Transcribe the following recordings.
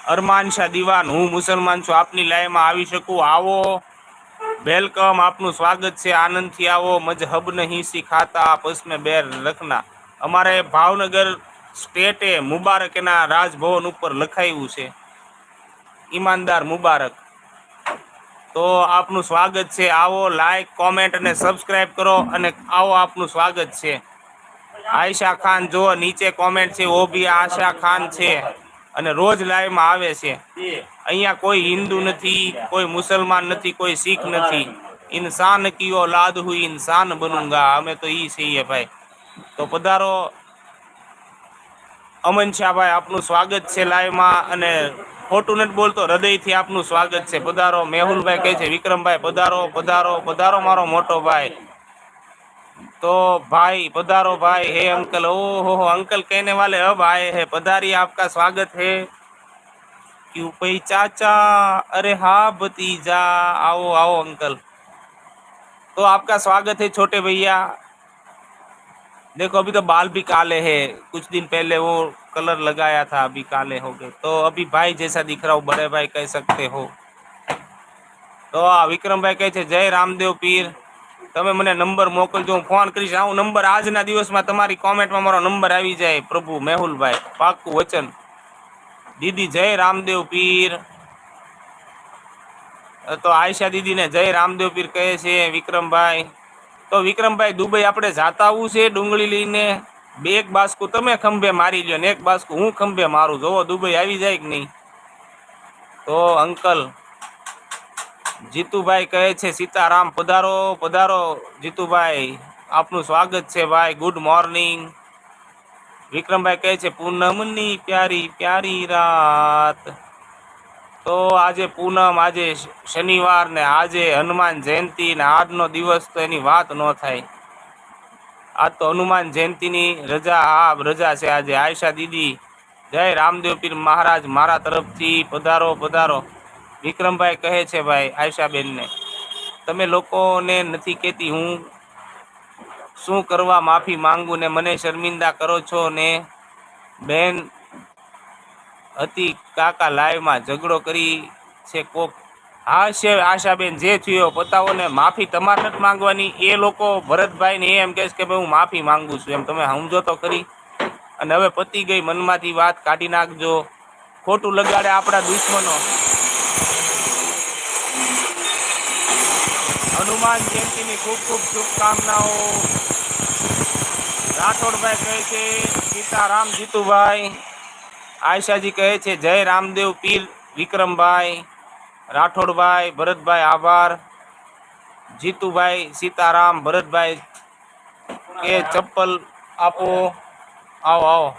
અરમાન શાહ દિવાન, હું મુસલમાન છું, આપની લાઈવમાં આવી શકું? આવો, વેલકમ, આપનું સ્વાગત છે, આનંદથી આવો। મજહબ નહીં સિખાતા આપસ મેં બેર રખના, અમારે ભાવનગર સ્ટેટે મુબારક એના રાજભવન ઉપર લખાયું છે, ઈમાનદાર મુબારક। તો આપનું સ્વાગત છે, આવો, લાઈક કોમેન્ટ અને સબસ્ક્રાઈબ કરો અને આવો, આપનું સ્વાગત છે। આયશા ખાન જો નીચે કોમેન્ટ છે, ઓ બી આશા ખાન છે અને રોજ લાઈવમાં આવે છે। અહીંયા કોઈ હિન્દુ નથી, કોઈ મુસલમાન નથી, કોઈ શીખ નથી, ઇન્સાન કી औलाद हुई इंसान बनूंगा, અમે તો ઈ છીએ ભાઈ। તો પધારો અમન શાહભાઈ, આપનું સ્વાગત છે લાઈવમાં, અને ખોટું નથી બોલતો, હૃદયથી આપનું સ્વાગત છે, પધારો। મેહુલભાઈ કહે છે વિક્રમભાઈ પધારો પધારો પધારો મારો મોટો ભાઈ। तो भाई पधारो भाई, हे अंकल, ओ हो अंकल कहने वाले अब आए हैं, पधारिए, आपका स्वागत है। क्यों भाई चाचा, अरे हाँ भतीजा, आओ आओ अंकल। तो आपका स्वागत है छोटे भैया। देखो अभी तो बाल भी काले हैं, कुछ दिन पहले वो कलर लगाया था, अभी काले हो गए, तो अभी भाई जैसा दिख रहा हूँ, बड़े भाई कह सकते हो। तो विक्रम भाई कहे छे जय रामदेव पीर, તમે મને નંબર મોકલજો, હું ફોન કરીશ। આવું નંબર આજના દિવસમાં તમારી કોમેન્ટમાં મારો નંબર આવી જાય પ્રભુ મેહુલભાઈ, પાક્કું વચન। દીદી જય રામદેવ પીર। તો આયશા દીદીને જય રામદેવ પીર કહે છે વિક્રમભાઈ। તો વિક્રમભાઈ દુબઈ આપણે જાતા આવું છે ડુંગળી લઈને, બે એક બાસ્કુ તમે ખંભે મારી લ્યો ને એક બાસ્કુ હું ખંભે મારું, જોવો દુબઈ આવી જાય કે નહીં। તો અંકલ જીતુભાઈ કહે છે સીતારામ, પધારો પધારો જીતુભાઈ, આપનું સ્વાગત છે ભાઈ, ગુડ મોર્નિંગ। વિક્રમભાઈ કહે છે પૂનમની પ્યારી પ્યારી રાત। તો આજે પૂનમ, આજે શનિવાર ને આજે હનુમાન જયંતિ ને આજનો દિવસ તો એની વાત ન થાય। આજ તો હનુમાન જયંતિની રજા, હા રજા છે આજે। આયશા દીદી જય રામદેવ પીર મહારાજ મારા તરફથી, પધારો પધારો। વિક્રમભાઈ કહે છે ભાઈ આયશાબેનને, તમે લોકોને નથી કહેતી હું શું કરવા માફી માંગુ ને મને શર્મિંદા કરો છો ને। બેન હતી કાકા લાઈવમાં ઝઘડો કરી છે કોક, હા છે આશાબેન, જે થયો પતાવો ને, માફી તમારે નથી માંગવાની, એ લોકો ભરતભાઈ ને એમ કહે કે ભાઈ હું માફી માંગુ છું, એમ તમે સમજો તો ખરી। અને હવે પતી ગઈ, મનમાંથી વાત કાઢી નાખજો, ખોટું લગાડે આપણા દુશ્મનો। હનુમાન જયંતિની ખૂબ ખૂબ શુભકામનાઓ। રાઠોડભાઈ કહે છે સીતારામ જીતુભાઈ। આયશાજી કહે છે જય રામદેવ પીર વિક્રમભાઈ। રાઠોડભાઈ, ભરતભાઈ આભાર। જીતુભાઈ સીતારામ। ભરતભાઈ કે ચપ્પલ આપો, આવો આવો।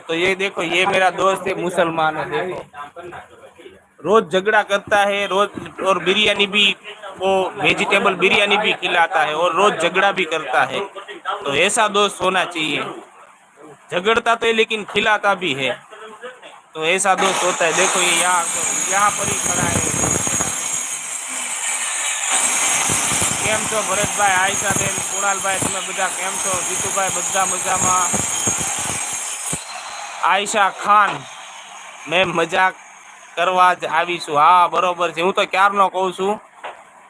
तो ये देखो, ये मेरा दोस्त है मुसलमान है, देखो रोज झगड़ा करता है रोज, और बिरयानी भी, वो वेजिटेबल बिरयानी भी खिलाता है और रोज झगड़ा भी करता है। तो ऐसा दोस्त होना चाहिए, झगड़ता तो है लेकिन खिलाता भी है, तो ऐसा दोस्त होता है। देखो ये यहाँ पर ही खड़ा है। કેમ છો ભરતભાઈ, આયશાબેન, કુણાલભાઈ, તમે બધા કેમ છો? જીતુભાઈ બધા મજામાં। આયશા ખાન, મેં મજાક કરવા જ આવીશું। હા બરોબર છે, હું તો ક્યારનો કહું છું,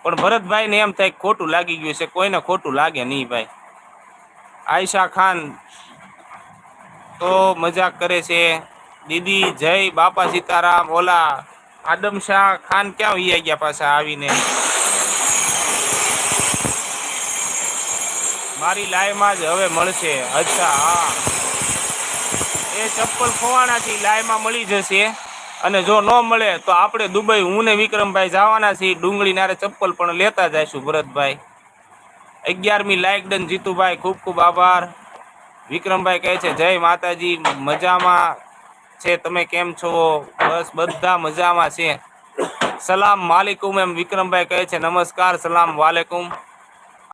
પણ ભરતભાઈને એમ થાય ખોટું લાગી ગયું છે, કોઈને ખોટું લાગે નહીં ભાઈ। આયશા ખાન તો મજાક કરે છે। દીદી જય બાપા સીતારામ। ઓલા આદમ શાહ ખાન ક્યાં વૈયા ગયા પાછા આવીને? મારી લાઈવમાં જ હવે મળશે। અચ્છા હા, એ ચપ્પલ ખોવાણાથી લાઈવમાં મળી જશે, અને જો ન મળે તો આપણે દુબઈ હું ને વિક્રમભાઈ જવાના છીએ, ડુંગળી નારે ચપ્પલ પણ લેતા જઈશું ભરતભાઈ। 11મી લાઈક ડન જીતુભાઈ, ખૂબ ખૂબ આભાર। વિક્રમભાઈ કહે છે જય માતાજી, મજામાં છે, તમે કેમ છો? બસ બધા મજામાં છે। સલામ વાલેકુમ, એમ વિક્રમભાઈ કહે છે નમસ્કાર, સલામ વાલેકુમ।